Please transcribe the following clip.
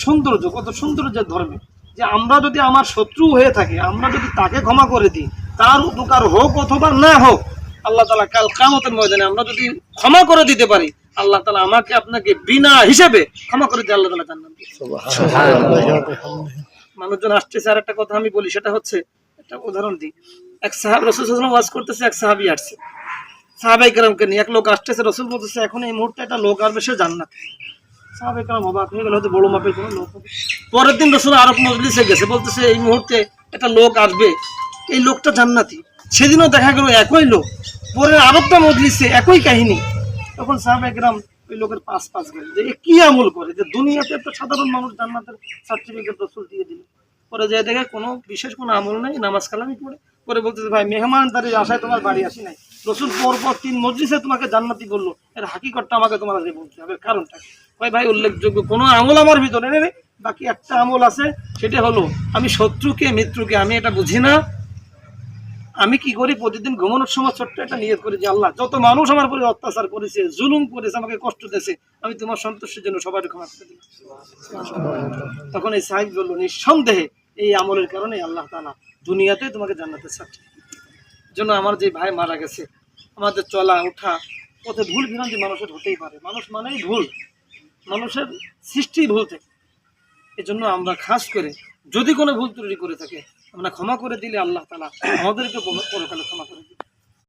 সৌন্দর্য, কত সৌন্দর্যের ধর্মে যে আমরা যদি আমার শত্রু হয়ে থাকে, আমরা যদি তাকে ক্ষমা করে দিই, তার উপকার হোক অথবা না হোক, আল্লাহ তাআলা কাল কিয়ামতের ময়দানে আমরা যদি ক্ষমা করে দিতে পারি, আল্লাহ তাআলা আমাকে আপনাকে বিনা হিসেবে ক্ষমা করে দিয়ে আল্লাহ তাআলা জান্নাত দিবেন। মানুষজন আসতেছে। আর একটা কথা আমি বলি, সেটা হচ্ছে, একটা উদাহরণ দিই। এক সাহাবী রাসূল সাল্লাল্লাহু আলাইহি ওয়াসাল্লাম ওয়াজ করতেছে, এক সাহাবী আসছে সাহাবায়ে কেরামকে নিয়ে। এক লোক আসতেছে, রাসূল বলতেছে এখন এই মুহূর্তে একটা লোক আসবে, সে জান্নাত। সাহাবায়ে কেরাম অবাক হয়ে গেল, হয়তো বড় মাপের কোনো লোক হবে। পরের দিন রাসূল আরেক মজলিসে গেছে, বলতেছে এই মুহূর্তে একটা লোক আসবে, এই লোকটা জান্নাতি। সেদিনও দেখা গেল একই লোক, পরের আরেকটা মজলিসে একই কাহিনী। তখন সাহাবায়ে কেরাম ওই লোকের পাশ গেল যে এ কি আমল করে যে দুনিয়াতে একটা সাধারণ মানুষ জান্নাতের সার্টিফিকেট রাসূল দিয়ে দিল। পরে যে দেখে কোনো বিশেষ কোনো আমল নাই, নামাজ কালামই পড়ে। পরে বলতেছে ভাই মেহমানদারির আশায় তোমার বাড়ি আসি নাই, রাসূল পরপর 3 মজলিসে তোমাকে জান্নাতি বললো, এর হাকিকতটা আমাকে তোমার আগে বলতে হবে, কারণটা ভাই উল্লেখযোগ্য কোনো আমল আমার ভিতরে নেই। বাকি একটা আমল আছে, সেটা হলো আমি শত্রুকে মিত্রকে আমি এটা বুঝি না। আমি কি করি, প্রতিদিন ঘুমানোর সময় ছোট্ট একটা নিয়ত করি যে আল্লাহ যত মানুষ আমার উপরে অত্যাচার করেছে, জুলুম করেছে, আমাকে কষ্ট দিয়েছে, আমি তোমার সন্তুষ্টির জন্য সবাই ক্ষমা করে দিই। তখন এই সাহেব বলল নিঃসন্দেহে এই আমলের কারণে আল্লাহ তাআলা দুনিয়াতে তোমাকে জান্নাতের সার্টিফিকেট জন্য। আমার যে ভাই মারা গেছে, আমাদের চলা ওঠা পথে ভুল ভ্রান্তি মানুষের হতেই পারে, মানুষ মানেই ভুল, মানুষের সৃষ্টি ভুল থেকে। এই জন্য আমরা খাস করে যদি কোনো ভুল ত্রুটি করে থাকে, আমরা ক্ষমা করে দিলে আল্লাহ তাআলা আমাদেরকে পরকালে ক্ষমা করে দিবে।